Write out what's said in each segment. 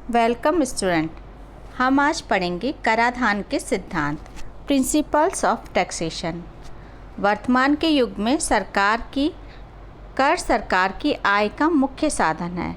Welcome student. हम आज पढ़ेंगे कराधान के सिद्धांत, प्रिंसिपल्स ऑफ टैक्सेशन। वर्तमान के युग में कर सरकार की आय का मुख्य साधन है।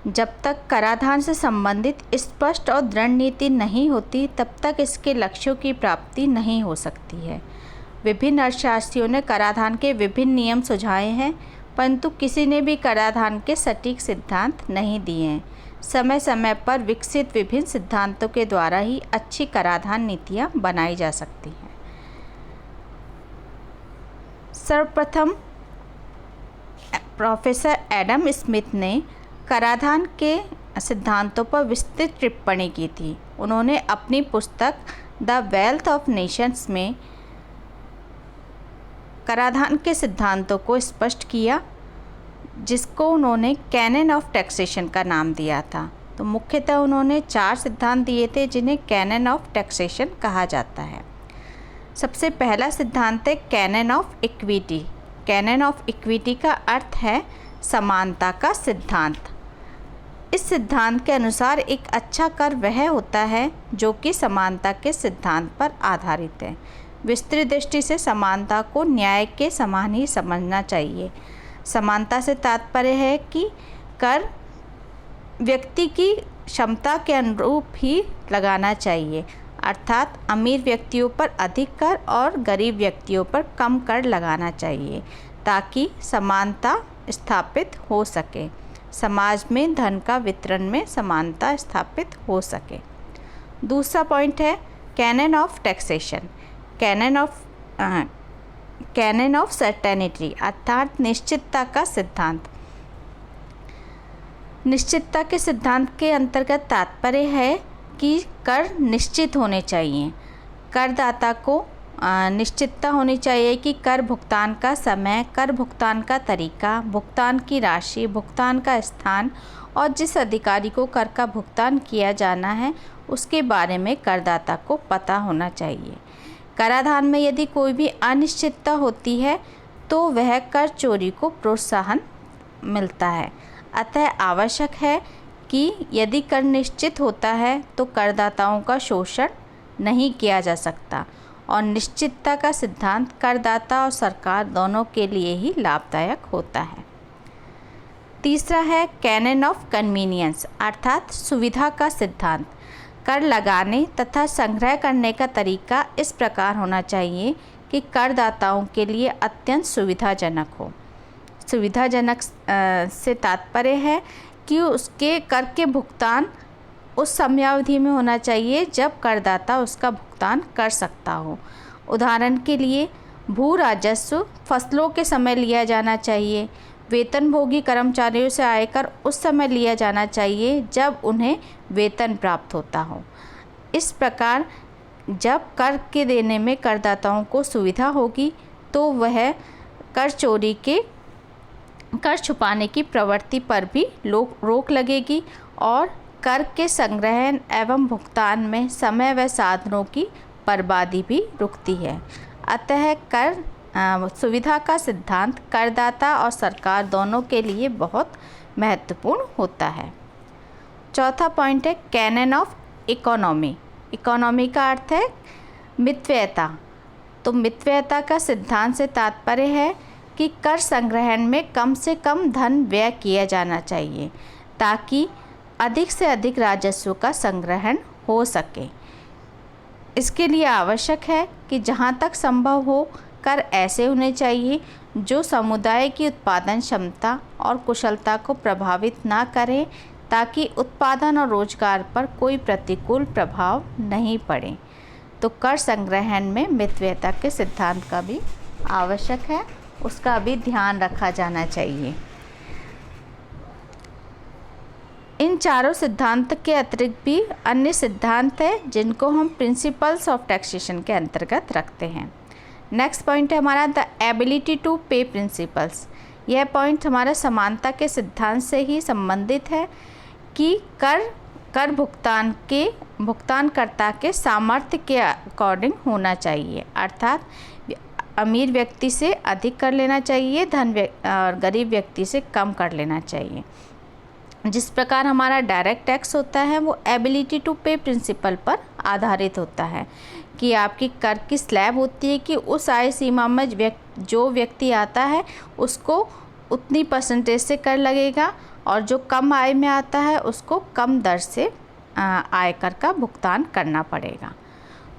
जब तक कराधान से संबंधित स्पष्ट और दृढ़ नीति नहीं होती तब तक इसके लक्ष्यों की प्राप्ति नहीं हो सकती है। विभिन्न अर्थशास्त्रियों ने कराधान के विभिन्न नियम सुझाए हैं, परंतु किसी ने भी कराधान के सटीक सिद्धांत नहीं दिए हैं। समय समय पर विकसित विभिन्न सिद्धांतों के द्वारा ही अच्छी कराधान नीतियाँ बनाई जा सकती हैं। सर्वप्रथम प्रोफेसर एडम स्मिथ ने कराधान के सिद्धांतों पर विस्तृत टिप्पणी की थी। उन्होंने अपनी पुस्तक द वेल्थ ऑफ नेशंस में कराधान के सिद्धांतों को स्पष्ट किया, जिसको उन्होंने कैनन ऑफ टैक्सेशन का नाम दिया था। तो मुख्यतः उन्होंने 4 सिद्धांत दिए थे जिन्हें कैनन ऑफ टैक्सेशन कहा जाता है। सबसे पहला सिद्धांत है canon of equity. Canon of equity का अर्थ है समानता का सिद्धांत। इस सिद्धांत के अनुसार एक अच्छा कर वह होता है जो कि समानता के सिद्धांत पर आधारित है। विस्तृत दृष्टि से समानता को न्याय के समान ही समझना चाहिए। समानता से तात्पर्य है कि कर व्यक्ति की क्षमता के अनुरूप ही लगाना चाहिए, अर्थात अमीर व्यक्तियों पर अधिक कर और गरीब व्यक्तियों पर कम कर लगाना चाहिए ताकि समानता स्थापित हो सके, समाज में धन का वितरण में समानता स्थापित हो सके। दूसरा पॉइंट है canon of taxation. Canon of certainty अर्थात निश्चितता का सिद्धांत। निश्चितता के सिद्धांत के अंतर्गत तात्पर्य है कि कर निश्चित होने चाहिए। करदाता को निश्चितता होनी चाहिए कि कर भुगतान का समय, कर भुगतान का तरीका, भुगतान की राशि, भुगतान का स्थान और जिस अधिकारी को कर का भुगतान किया जाना है उसके बारे में करदाता को पता होना चाहिए। कराधान में यदि कोई भी अनिश्चितता होती है तो वह कर चोरी को प्रोत्साहन मिलता है। अतः आवश्यक है कि यदि कर निश्चित होता है तो करदाताओं का शोषण नहीं किया जा सकता और निश्चितता का सिद्धांत करदाता और सरकार दोनों के लिए ही लाभदायक होता है। तीसरा है कैनन ऑफ कन्वीनियंस अर्थात सुविधा का सिद्धांत। कर लगाने तथा संग्रह करने का तरीका इस प्रकार होना चाहिए कि करदाताओं के लिए अत्यंत सुविधाजनक हो। सुविधाजनक से तात्पर्य है कि उसके कर के भुगतान उस समयावधि में होना चाहिए जब करदाता उसका भुगतान कर सकता हो। उदाहरण के लिए भू राजस्व फसलों के समय लिया जाना चाहिए। वेतनभोगी कर्मचारियों से आयकर उस समय लिया जाना चाहिए जब उन्हें वेतन प्राप्त होता हो। इस प्रकार जब कर के देने में करदाताओं को सुविधा होगी तो वह कर छुपाने की प्रवृत्ति पर भी रोक लगेगी और कर के संग्रहण एवं भुगतान में समय व साधनों की बर्बादी भी रुकती है। अतः सुविधा का सिद्धांत करदाता और सरकार दोनों के लिए बहुत महत्वपूर्ण होता है। चौथा पॉइंट है कैनन ऑफ इकोनॉमी। इकोनॉमी का अर्थ है मितव्ययता। तो मितव्ययता का सिद्धांत से तात्पर्य है कि कर संग्रहण में कम से कम धन व्यय किया जाना चाहिए ताकि अधिक से अधिक राजस्व का संग्रहण हो सके। इसके लिए आवश्यक है कि जहाँ तक संभव हो कर ऐसे होने चाहिए जो समुदाय की उत्पादन क्षमता और कुशलता को प्रभावित ना करें ताकि उत्पादन और रोजगार पर कोई प्रतिकूल प्रभाव नहीं पड़े। तो कर संग्रहण में मितव्ययता के सिद्धांत का भी आवश्यक है, उसका भी ध्यान रखा जाना चाहिए। इन चारों सिद्धांत के अतिरिक्त भी अन्य सिद्धांत हैं जिनको हम प्रिंसिपल्स ऑफ टैक्सेशन के अंतर्गत रखते हैं। नेक्स्ट पॉइंट है हमारा द एबिलिटी टू पे प्रिंसिपल्स। यह पॉइंट हमारा समानता के सिद्धांत से ही संबंधित है कि कर भुगतानकर्ता के सामर्थ्य के अकॉर्डिंग होना चाहिए, अर्थात अमीर व्यक्ति से अधिक कर लेना चाहिए, और गरीब व्यक्ति से कम कर लेना चाहिए। जिस प्रकार हमारा डायरेक्ट टैक्स होता है वो एबिलिटी टू पे प्रिंसिपल पर आधारित होता है कि आपकी कर की स्लैब होती है कि उस आय सीमा में जो व्यक्ति आता है उसको उतनी परसेंटेज से कर लगेगा और जो कम आय में आता है उसको कम दर से आयकर का भुगतान करना पड़ेगा।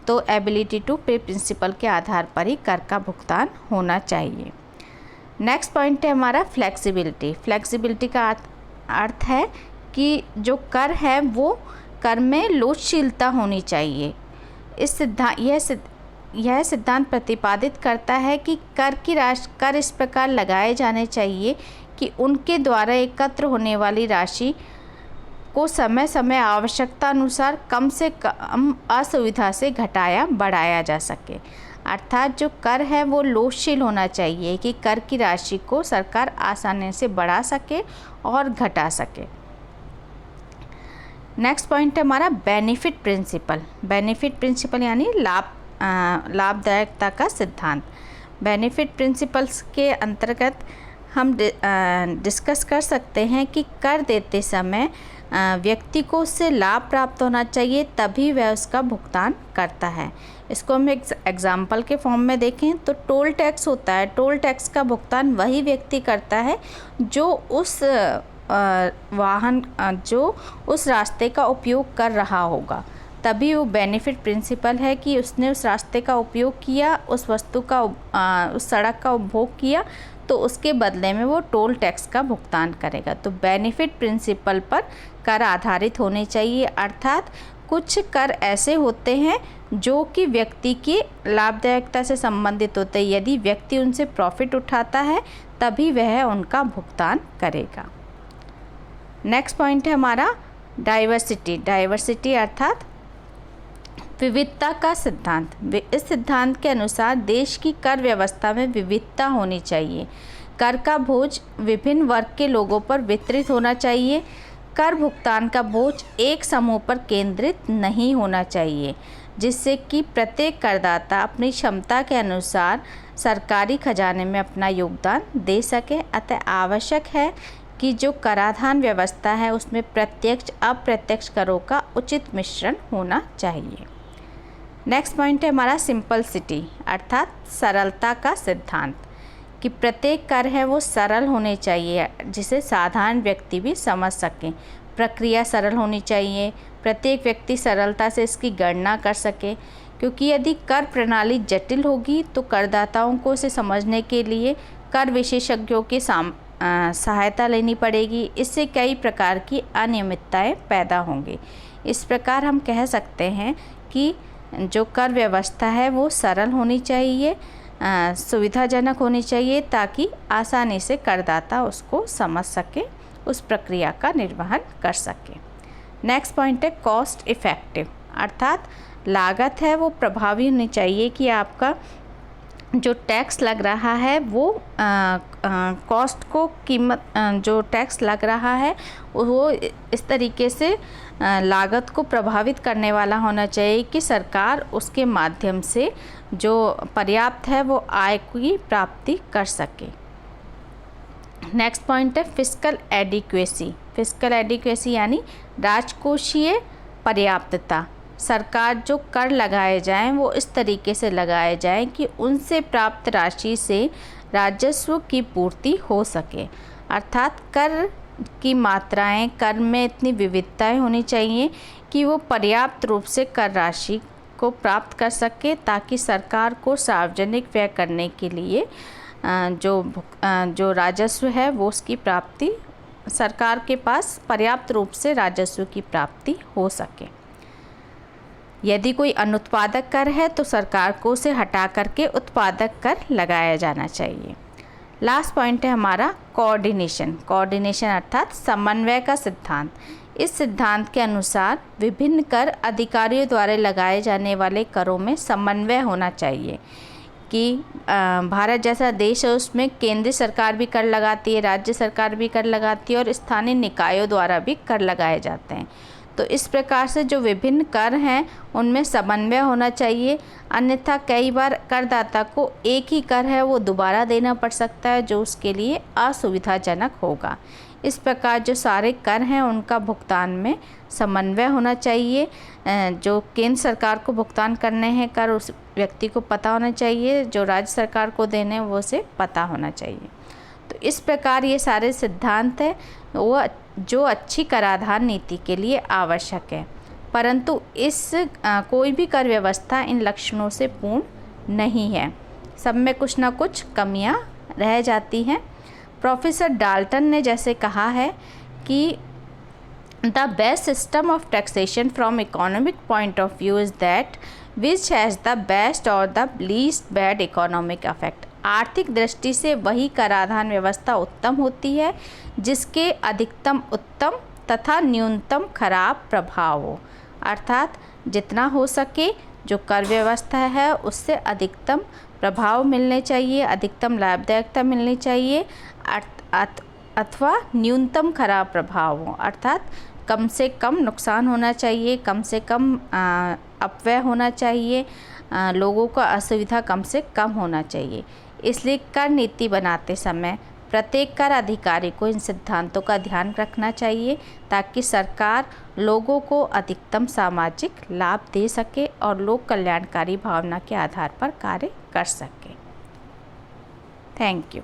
तो एबिलिटी टू पे प्रिंसिपल के आधार पर ही कर का भुगतान होना चाहिए। नेक्स्ट पॉइंट है हमारा फ्लेक्सिबिलिटी। फ्लेक्सिबिलिटी का अर्थ है कि जो कर है वो कर में लोचशीलता होनी चाहिए। यह सिद्धांत प्रतिपादित करता है कि कर इस प्रकार लगाए जाने चाहिए कि उनके द्वारा एकत्र होने वाली राशि को समय समय आवश्यकता अनुसार कम से कम असुविधा से घटाया बढ़ाया जा सके। अर्थात जो कर है वो लोचशील होना चाहिए कि कर की राशि को सरकार आसानी से बढ़ा सके और घटा सके। नेक्स्ट पॉइंट है हमारा बेनिफिट प्रिंसिपल। बेनिफिट प्रिंसिपल यानी लाभदायकता का सिद्धांत। बेनिफिट प्रिंसिपल्स के अंतर्गत हम डिस्कस कर सकते हैं कि कर देते समय व्यक्ति को उससे लाभ प्राप्त होना चाहिए, तभी वह उसका भुगतान करता है। इसको हम एक एग्जाम्पल के फॉर्म में देखें तो टोल टैक्स होता है। टोल टैक्स का भुगतान वही व्यक्ति करता है जो उस उस रास्ते का उपयोग कर रहा होगा, तभी वो बेनिफिट प्रिंसिपल है कि उसने उस रास्ते का उपयोग किया, उस वस्तु का उस सड़क का उपभोग किया, तो उसके बदले में वो टोल टैक्स का भुगतान करेगा। तो बेनिफिट प्रिंसिपल पर कर आधारित होने चाहिए। अर्थात कुछ कर ऐसे होते हैं जो कि व्यक्ति की लाभदायकता से संबंधित होते हैं। यदि व्यक्ति उनसे प्रॉफिट उठाता है तभी वह उनका भुगतान करेगा। नेक्स्ट पॉइंट है हमारा डाइवर्सिटी। डाइवर्सिटी अर्थात विविधता का सिद्धांत। इस सिद्धांत के अनुसार देश की कर व्यवस्था में विविधता होनी चाहिए। कर का बोझ विभिन्न वर्ग के लोगों पर वितरित होना चाहिए। कर भुगतान का बोझ एक समूह पर केंद्रित नहीं होना चाहिए, जिससे कि प्रत्येक करदाता अपनी क्षमता के अनुसार सरकारी खजाने में अपना योगदान दे सके। अतः आवश्यक है कि जो कराधान व्यवस्था है उसमें प्रत्यक्ष अप्रत्यक्ष करों का उचित मिश्रण होना चाहिए। नेक्स्ट पॉइंट है हमारा सिंपलिसिटी अर्थात सरलता का सिद्धांत कि प्रत्येक कर है वो सरल होने चाहिए, जिसे साधारण व्यक्ति भी समझ सकें। प्रक्रिया सरल होनी चाहिए, प्रत्येक व्यक्ति सरलता से इसकी गणना कर सके, क्योंकि यदि कर प्रणाली जटिल होगी तो करदाताओं को इसे समझने के लिए कर विशेषज्ञों की सहायता लेनी पड़ेगी। इससे कई प्रकार की अनियमितताएं पैदा होंगी। इस प्रकार हम कह सकते हैं कि जो कर व्यवस्था है वो सरल होनी चाहिए, सुविधाजनक होनी चाहिए, ताकि आसानी से करदाता उसको समझ सके, उस प्रक्रिया का निर्वहन कर सके। नेक्स्ट पॉइंट है कॉस्ट इफ़ेक्टिव अर्थात लागत है वो प्रभावी होनी चाहिए कि आपका जो टैक्स लग रहा है वो कॉस्ट को जो टैक्स लग रहा है वो इस तरीके से लागत को प्रभावित करने वाला होना चाहिए कि सरकार उसके माध्यम से जो पर्याप्त है वो आय की प्राप्ति कर सके। नेक्स्ट पॉइंट है फिस्कल एडिक्वेसी। फिस्कल एडिक्वेसी यानी राजकोषीय पर्याप्तता। सरकार जो कर लगाए जाएं वो इस तरीके से लगाए जाएं कि उनसे प्राप्त राशि से राजस्व की पूर्ति हो सके। अर्थात कर की मात्राएं, कर में इतनी विविधताएं होनी चाहिए कि वो पर्याप्त रूप से कर राशि को प्राप्त कर सके, ताकि सरकार को सार्वजनिक व्यय करने के लिए जो राजस्व है वो उसकी प्राप्ति, सरकार के पास पर्याप्त रूप से राजस्व की प्राप्ति हो सके। यदि कोई अनुत्पादक कर है तो सरकार को उसे हटा करके उत्पादक कर लगाया जाना चाहिए। लास्ट पॉइंट है हमारा कोऑर्डिनेशन। कोऑर्डिनेशन अर्थात समन्वय का सिद्धांत। इस सिद्धांत के अनुसार विभिन्न कर अधिकारियों द्वारा लगाए जाने वाले करों में समन्वय होना चाहिए कि भारत जैसा देश है उसमें केंद्रीय सरकार भी कर लगाती है, राज्य सरकार भी कर लगाती है और स्थानीय निकायों द्वारा भी कर लगाए जाते हैं। तो इस प्रकार से जो विभिन्न कर हैं उनमें समन्वय होना चाहिए, अन्यथा कई बार करदाता को एक ही कर है वो दोबारा देना पड़ सकता है, जो उसके लिए असुविधाजनक होगा। इस प्रकार जो सारे कर हैं उनका भुगतान में समन्वय होना चाहिए। जो केंद्र सरकार को भुगतान करने हैं कर, उस व्यक्ति को पता होना चाहिए, जो राज्य सरकार को देने हैं वो उसे पता होना चाहिए। तो इस प्रकार ये सारे सिद्धांत हैं वो जो अच्छी कराधान नीति के लिए आवश्यक है, परंतु कोई भी कर व्यवस्था इन लक्षणों से पूर्ण नहीं है। सब में कुछ ना कुछ कमियां रह जाती हैं। प्रोफेसर डाल्टन ने जैसे कहा है कि the best system of taxation from economic point of view is that which has the best और the least bad economic effect. आर्थिक दृष्टि से वही कराधान व्यवस्था उत्तम होती है जिसके अधिकतम उत्तम तथा न्यूनतम खराब प्रभाव हो। अर्थात जितना हो सके जो कर व्यवस्था है उससे अधिकतम प्रभाव मिलने चाहिए, अधिकतम लाभदायकता मिलनी चाहिए, अथवा न्यूनतम खराब प्रभाव हो। अर्थात कम से कम नुकसान होना चाहिए, कम से कम अपव्यय होना चाहिए, लोगों का असुविधा कम से कम होना चाहिए। इसलिए कर नीति बनाते समय प्रत्येक कर अधिकारी को इन सिद्धांतों का ध्यान रखना चाहिए ताकि सरकार लोगों को अधिकतम सामाजिक लाभ दे सके और लोक कल्याणकारी भावना के आधार पर कार्य कर सके। Thank you.